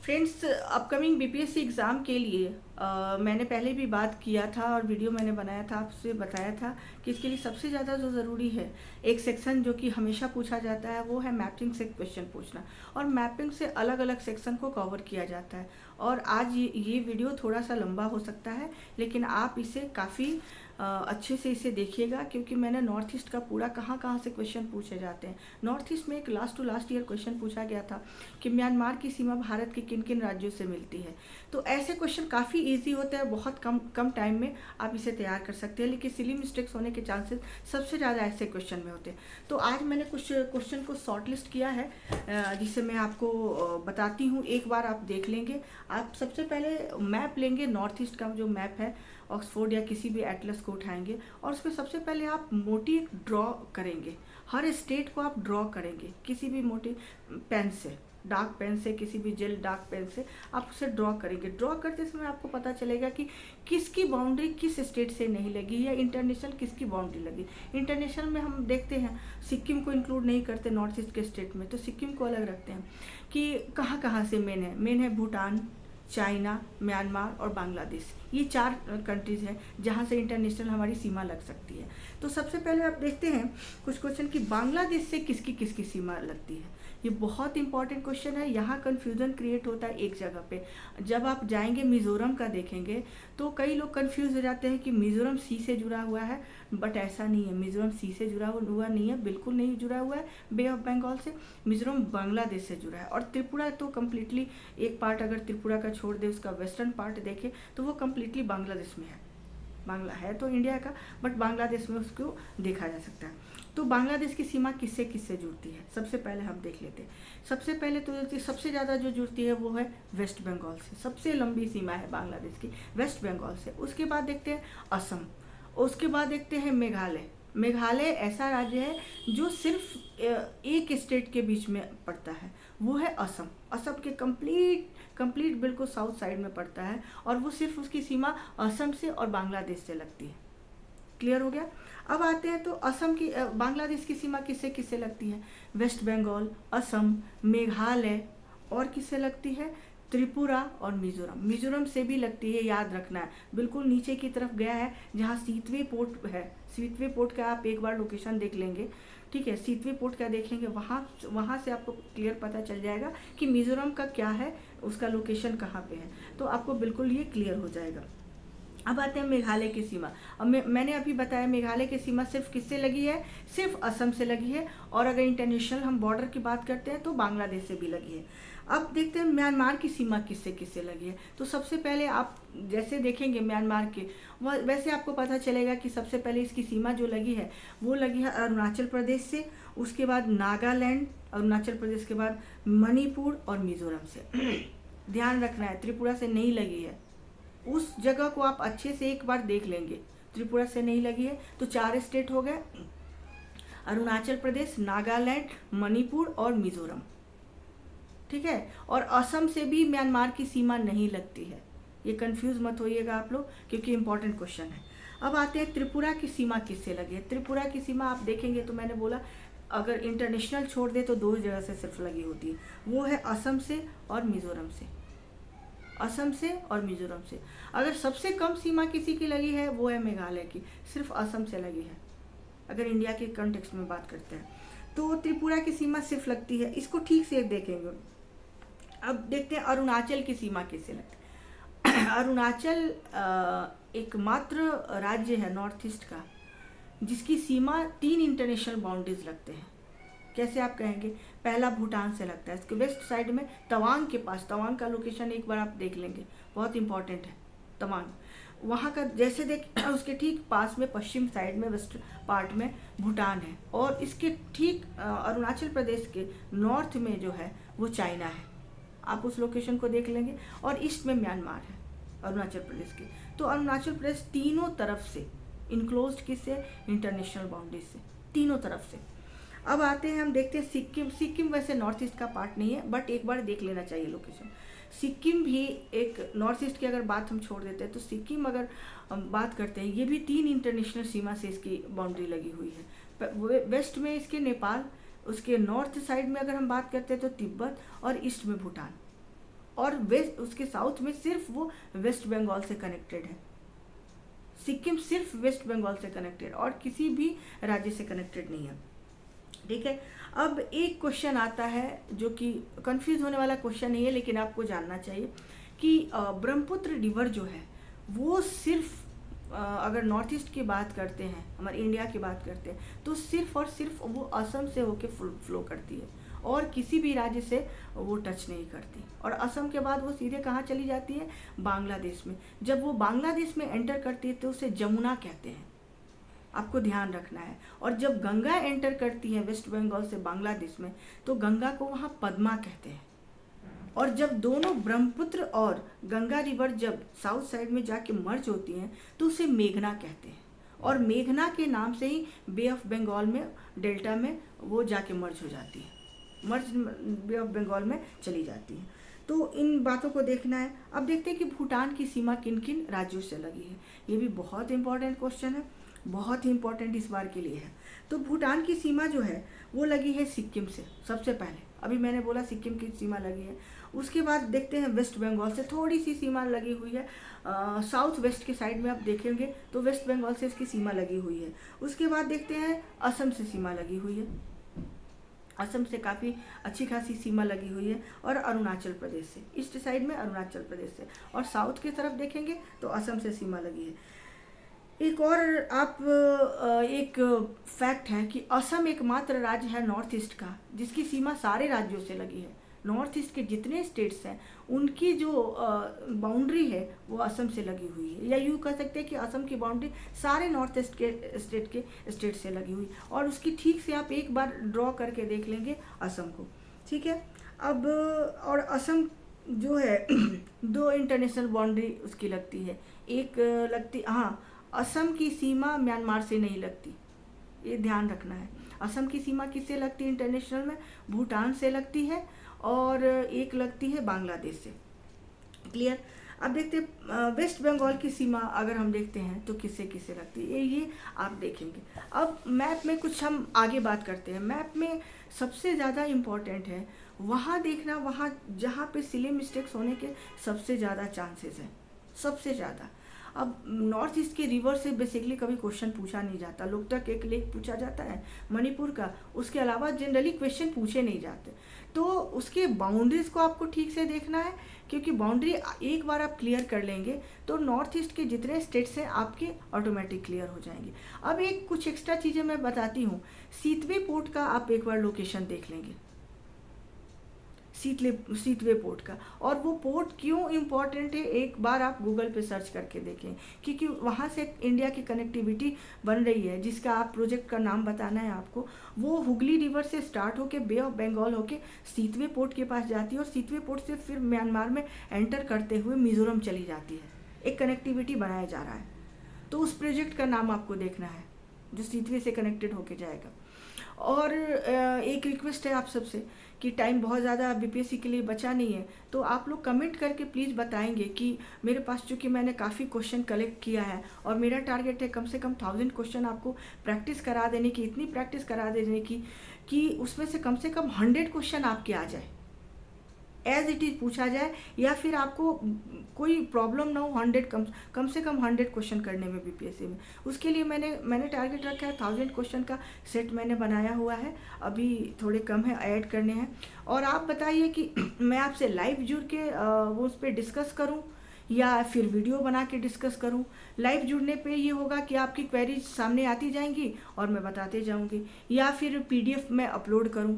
Friends, upcoming BPSC exam के लिए मैंने पहले भी बात किया था और वीडियो मैंने बनाया था, आपसे बताया था कि इसके लिए सबसे ज़्यादा जो ज़रूरी है, एक सेक्शन जो कि हमेशा पूछा जाता है वो है मैपिंग से क्वेश्चन पूछना। और मैपिंग से अलग अलग सेक्शन को कवर किया जाता है। और आज ये वीडियो थोड़ा सा लंबा हो सकता है, लेकिन आप इसे काफ़ी अच्छे से इसे देखिएगा, क्योंकि मैंने नॉर्थ ईस्ट का पूरा कहाँ कहाँ से क्वेश्चन पूछे जाते हैं। नॉर्थ ईस्ट में एक last to last year question पूछा गया था कि म्यांमार की सीमा भारत के किन किन राज्यों से मिलती है। तो ऐसे क्वेश्चन काफ़ी इजी होते हैं, बहुत कम कम टाइम में आप इसे तैयार कर सकते हैं, लेकिन सिली मिस्टेक्स होने के चांसेस सबसे ज़्यादा ऐसे क्वेश्चन में होते हैं। तो आज मैंने कुछ क्वेश्चन को शॉर्ट लिस्ट किया है, जिसे मैं आपको बताती हूँ। एक बार आप देख लेंगे। आप सबसे पहले मैप लेंगे, नॉर्थ ईस्ट का जो मैप है ऑक्सफोर्ड या किसी भी एटलस को उठाएंगे, और उसमें सबसे पहले आप मोटी ड्रॉ करेंगे। हर स्टेट को आप ड्रॉ करेंगे किसी भी मोटी पेन से, डार्क पेन से, किसी भी जेल डार्क पेन से आप उसे ड्रॉ करेंगे। ड्रॉ करते समय आपको पता चलेगा कि किसकी बाउंड्री किस स्टेट से नहीं लगी या इंटरनेशनल किसकी बाउंड्री लगी। इंटरनेशनल में हम देखते हैं सिक्किम को इंक्लूड नहीं करते नॉर्थ ईस्ट के स्टेट में, तो सिक्किम को अलग रखते हैं कि कहाँ कहाँ से मेन है भूटान, चाइना, म्यांमार और बांग्लादेश। ये 4 कंट्रीज़ हैं जहाँ से इंटरनेशनल हमारी सीमा लग सकती है। तो सबसे पहले आप देखते हैं कुछ क्वेश्चन कि बांग्लादेश से किसकी किसकी सीमा लगती है। ये बहुत इंपॉर्टेंट क्वेश्चन है। यहाँ कन्फ्यूज़न क्रिएट होता है एक जगह पे। जब आप जाएंगे मिज़ोरम का देखेंगे तो कई लोग कन्फ्यूज़ हो जाते हैं कि मिज़ोरम सी से जुड़ा हुआ है, बट ऐसा नहीं है। मिज़ोरम सी से जुड़ा हुआ नहीं है, बिल्कुल नहीं जुड़ा हुआ है बे ऑफ बंगाल से। मिज़ोरम बांग्लादेश से जुड़ा है। और त्रिपुरा तो कम्प्लीटली एक पार्ट अगर त्रिपुरा का छोड़ दे, उसका वेस्टर्न पार्ट देखे तो वो कम्प्लीटली बांग्लादेश में है। बांग्ला है तो इंडिया का, बट बांग्लादेश में उसको देखा जा सकता है। तो बांग्लादेश की सीमा किससे किससे जुड़ती है, सबसे पहले हम देख लेते हैं। सबसे पहले तो सबसे ज़्यादा जो जुड़ती है वो है वेस्ट बंगाल से। सबसे लंबी सीमा है बांग्लादेश की वेस्ट बंगाल से। उसके बाद देखते हैं असम। उसके बाद देखते हैं मेघालय। मेघालय ऐसा राज्य है जो सिर्फ एक स्टेट के बीच में पड़ता है, वो है असम। असम के कंप्लीट बिल्कुल साउथ साइड में पड़ता है, और वो सिर्फ उसकी सीमा असम से और बांग्लादेश से लगती है। क्लियर हो गया। अब आते हैं तो असम की बांग्लादेश की सीमा किससे किससे लगती है। वेस्ट बंगाल, असम, मेघालय और किससे लगती है, त्रिपुरा और मिजोरम। मिजोरम से भी लगती है, याद रखना है। बिल्कुल नीचे की तरफ गया है जहाँ सीतवे पोर्ट है। सीतवे पोर्ट का आप एक बार लोकेशन देख लेंगे, ठीक है। सीतवे पोर्ट का देखेंगे, वहाँ से आपको क्लियर पता चल जाएगा कि मिजोरम का क्या है, उसका लोकेशन कहाँ पे है। तो आपको बिल्कुल ये क्लियर हो जाएगा। अब आते हैं मेघालय की सीमा। अब मैंने अभी बताया मेघालय की सीमा सिर्फ किससे लगी है, सिर्फ असम से लगी है। और अगर इंटरनेशनल हम बॉर्डर की बात करते हैं तो बांग्लादेश से भी लगी है। अब देखते हैं म्यांमार की सीमा किससे किससे लगी है। तो सबसे पहले आप जैसे देखेंगे म्यांमार के, वैसे आपको पता चलेगा कि सबसे पहले इसकी सीमा जो लगी है वो लगी है अरुणाचल प्रदेश से। उसके बाद नागालैंड, अरुणाचल प्रदेश के बाद मणिपुर और मिजोरम से। ध्यान रखना है त्रिपुरा से नहीं लगी है। उस जगह को आप अच्छे से एक बार देख लेंगे। त्रिपुरा से नहीं लगी है तो 4 स्टेट हो गए, अरुणाचल प्रदेश, नागालैंड, मणिपुर और मिजोरम, ठीक है। और असम से भी म्यांमार की सीमा नहीं लगती है। ये कंफ्यूज मत होइएगा आप लोग, क्योंकि इंपॉर्टेंट क्वेश्चन है। अब आते हैं त्रिपुरा की सीमा किससे लगी है। त्रिपुरा की सीमा आप देखेंगे तो मैंने बोला अगर इंटरनेशनल छोड़ दे तो 2 जगह से सिर्फ लगी होती है, वो है असम से और मिजोरम से। असम से और मिजोरम से। अगर सबसे कम सीमा किसी की लगी है वो है मेघालय की, सिर्फ असम से लगी है। अगर इंडिया के कॉन्टेक्स्ट में बात करते हैं तो त्रिपुरा की सीमा सिर्फ लगती है, इसको ठीक से देखेंगे। अब देखते हैं अरुणाचल की सीमा किससे लगती है। अरुणाचल एकमात्र राज्य है नॉर्थ ईस्ट का जिसकी सीमा 3 इंटरनेशनल बाउंड्रीज लगते हैं। कैसे आप कहेंगे, पहला भूटान से लगता है, इसके वेस्ट साइड में तवांग के पास। तवांग का लोकेशन एक बार आप देख लेंगे, बहुत इंपॉर्टेंट है तवांग। वहाँ का जैसे देख उसके ठीक पास में पश्चिम साइड में वेस्ट पार्ट में भूटान है, और इसके ठीक अरुणाचल प्रदेश के नॉर्थ में जो है वो चाइना है। आप उस लोकेशन को देख लेंगे। और ईस्ट में म्यांमार है अरुणाचल प्रदेश के। तो अरुणाचल प्रदेश तीनों तरफ से इनक्लोज्ड किससे, इंटरनेशनल बाउंड्रीज से, तीनों तरफ से। अब आते हैं हम देखते हैं सिक्किम। सिक्किम वैसे नॉर्थ ईस्ट का पार्ट नहीं है, बट एक बार देख लेना चाहिए लोकेशन। सिक्किम भी एक नॉर्थ ईस्ट की अगर बात हम छोड़ देते हैं तो सिक्किम अगर हम बात करते हैं, ये भी 3 इंटरनेशनल सीमा से इसकी बाउंड्री लगी हुई है। वेस्ट में इसके नेपाल, उसके नॉर्थ साइड में अगर हम बात करते हैं तो तिब्बत, और ईस्ट में भूटान। और वेस्ट उसके साउथ में सिर्फ वो वेस्ट बंगाल से कनेक्टेड है। सिक्किम सिर्फ वेस्ट बंगाल से कनेक्टेड और किसी भी राज्य से कनेक्टेड नहीं है। ठीक है, अब एक क्वेश्चन आता है जो कि कंफ्यूज होने वाला क्वेश्चन नहीं है, लेकिन आपको जानना चाहिए कि ब्रह्मपुत्र रिवर जो है वो सिर्फ अगर नॉर्थ ईस्ट की बात करते हैं, हमारे इंडिया की बात करते हैं, तो सिर्फ और सिर्फ वो असम से होके फ्लो करती है और किसी भी राज्य से वो टच नहीं करती। और असम के बाद वो सीधे कहाँ चली जाती है? बांग्लादेश में। जब वो बांग्लादेश में एंटर करती है तो उसे जमुना कहते हैं, आपको ध्यान रखना है। और जब गंगा एंटर करती है वेस्ट बंगाल से बांग्लादेश में तो गंगा को वहाँ पद्मा कहते हैं। और जब दोनों ब्रह्मपुत्र और गंगा रिवर जब साउथ साइड में जाके मर्ज होती हैं तो उसे मेघना कहते हैं। और मेघना के नाम से ही बे ऑफ बंगाल में डेल्टा में वो जाके मर्ज हो जाती है, मर्ज बे ऑफ बंगाल में चली जाती है। तो इन बातों को देखना है। अब देखते हैं कि भूटान की सीमा किन किन राज्यों से लगी है। ये भी बहुत इंपॉर्टेंट क्वेश्चन है, बहुत ही इंपॉर्टेंट इस बार के लिए है। तो भूटान की सीमा जो है वो लगी है सिक्किम से सबसे पहले, अभी मैंने बोला सिक्किम की सीमा लगी है। उसके बाद देखते हैं वेस्ट बंगाल से थोड़ी सी सीमा लगी हुई है, साउथ वेस्ट के साइड में आप देखेंगे तो वेस्ट बंगाल से इसकी सीमा लगी हुई है। उसके बाद देखते हैं असम से सीमा लगी हुई है, असम से काफ़ी अच्छी खासी सीमा लगी हुई है। और अरुणाचल प्रदेश से, ईस्ट साइड में अरुणाचल प्रदेश से, और साउथ की तरफ देखेंगे तो असम से सीमा लगी है। एक और आप एक फैक्ट है कि असम एकमात्र राज्य है नॉर्थ ईस्ट का जिसकी सीमा सारे राज्यों से लगी है। नॉर्थ ईस्ट के जितने स्टेट्स हैं उनकी जो बाउंड्री है वो असम से लगी हुई है, या यूँ कह सकते हैं कि असम की बाउंड्री सारे नॉर्थ ईस्ट के स्टेट से लगी हुई। और उसकी ठीक से आप एक बार ड्रॉ करके देख लेंगे असम को। ठीक है, अब और असम जो है दो इंटरनेशनल बाउंड्री उसकी लगती है। एक लगती, हाँ, असम की सीमा म्यांमार से नहीं लगती, ये ध्यान रखना है। असम की सीमा किससे लगती है इंटरनेशनल में? भूटान से लगती है और एक लगती है बांग्लादेश से। क्लियर। अब देखते हैं वेस्ट बंगाल की सीमा अगर हम देखते हैं तो किससे किससे लगती है, ये आप देखेंगे। अब मैप में कुछ हम आगे बात करते हैं। मैप में सबसे ज़्यादा इम्पॉर्टेंट है वहाँ देखना, वहाँ जहाँ पे सिली मिस्टेक्स होने के सबसे ज़्यादा चांसेस हैं, सबसे ज़्यादा। अब नॉर्थ ईस्ट के रिवर से बेसिकली कभी क्वेश्चन पूछा नहीं जाता। लोकतक एक लेख पूछा जाता है मणिपुर का, उसके अलावा जनरली क्वेश्चन पूछे नहीं जाते। तो उसके बाउंड्रीज को आपको ठीक से देखना है, क्योंकि बाउंड्री एक बार आप क्लियर कर लेंगे तो नॉर्थ ईस्ट के जितने स्टेट्स हैं आपके ऑटोमेटिक क्लियर हो जाएंगे। अब एक कुछ एक्स्ट्रा चीज़ें मैं बताती हूँ। सीतवे पोर्ट का आप एक बार लोकेशन देख लेंगे, सीतवे पोर्ट का। और वो पोर्ट क्यों इम्पॉर्टेंट है एक बार आप गूगल पे सर्च करके देखें, क्योंकि वहाँ से इंडिया की कनेक्टिविटी बन रही है जिसका आप प्रोजेक्ट का नाम बताना है आपको। वो हुगली रिवर से स्टार्ट होके बे ऑफ बंगाल होके सीतवे पोर्ट के पास जाती है और सीतवे पोर्ट से फिर म्यांमार में एंटर करते हुए मिजोरम चली जाती है। एक कनेक्टिविटी बनाया जा रहा है, तो उस प्रोजेक्ट का नाम आपको देखना है जो सीतवे से कनेक्टेड होके जाएगा। और एक रिक्वेस्ट है आप सबसे कि टाइम बहुत ज़्यादा बीपीएससी के लिए बचा नहीं है, तो आप लोग कमेंट करके प्लीज़ बताएंगे कि मेरे पास चूँकि मैंने काफ़ी क्वेश्चन कलेक्ट किया है और मेरा टारगेट है कम से कम 1000 क्वेश्चन आपको प्रैक्टिस करा देने की, इतनी प्रैक्टिस करा देने की कि उसमें से कम 100 क्वेश्चन आपके आ जाए, एज इट इज़ पूछा जाए, या फिर आपको कोई प्रॉब्लम ना हो 100 कम से कम 100 क्वेश्चन करने में बीपीएससी में। उसके लिए मैंने टारगेट रखा है 1000 क्वेश्चन का सेट मैंने बनाया हुआ है, अभी थोड़े कम है, ऐड करने हैं। और आप बताइए कि मैं आपसे लाइव जुड़ के वो उस पर डिस्कस करूँ या फिर वीडियो बना के डिस्कस करूं। लाइव जुड़ने पे ये होगा कि आपकी क्वेरीज सामने आती जाएंगी और मैं बताते जाऊंगी, या फिर पीडीएफ में अपलोड करूं,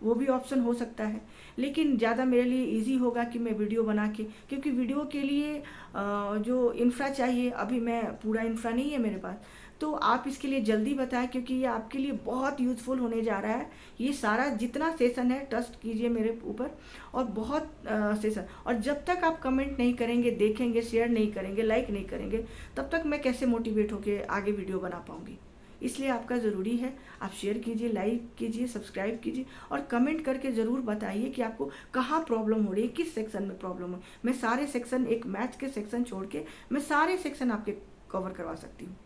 वो भी ऑप्शन हो सकता है। लेकिन ज़्यादा मेरे लिए इजी होगा कि मैं वीडियो बना के, क्योंकि वीडियो के लिए जो इंफ्रा चाहिए, अभी मैं पूरा इंफ्रा नहीं है मेरे पास, तो आप इसके लिए जल्दी बताएं क्योंकि ये आपके लिए बहुत यूज़फुल होने जा रहा है। ये सारा जितना सेशन है ट्रस्ट कीजिए मेरे ऊपर, और बहुत सेशन। और जब तक आप कमेंट नहीं करेंगे, देखेंगे, शेयर नहीं करेंगे, लाइक नहीं करेंगे, तब तक मैं कैसे मोटिवेट होकर आगे वीडियो बना पाऊँगी। इसलिए आपका ज़रूरी है आप शेयर कीजिए, लाइक कीजिए, सब्सक्राइब कीजिए और कमेंट करके ज़रूर बताइए कि आपको कहाँ प्रॉब्लम हो रही है, किस सेक्शन में प्रॉब्लम है। मैं सारे सेक्शन, एक मैथ्स के सेक्शन छोड़ के मैं सारे सेक्शन आपके कवर करवा सकती हूँ।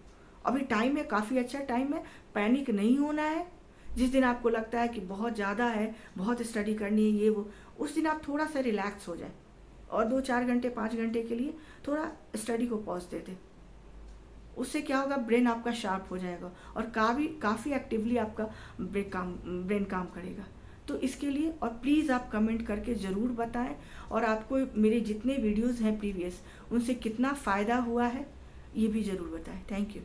अभी टाइम है, काफ़ी अच्छा टाइम है, पैनिक नहीं होना है। जिस दिन आपको लगता है कि बहुत ज़्यादा है, बहुत स्टडी करनी है, ये वो, उस दिन आप थोड़ा सा रिलैक्स हो जाए, और 2-4 घंटे 5 घंटे के लिए थोड़ा स्टडी को पॉज दे दें। उससे क्या होगा, ब्रेन आपका शार्प हो जाएगा और काफ़ी एक्टिवली आपका ब्रेन काम करेगा। तो इसके लिए और प्लीज़ आप कमेंट करके ज़रूर बताएं, और आपको मेरे जितने वीडियोस हैं प्रीवियस उनसे कितना फ़ायदा हुआ है ये भी ज़रूर बताएं। Thank you.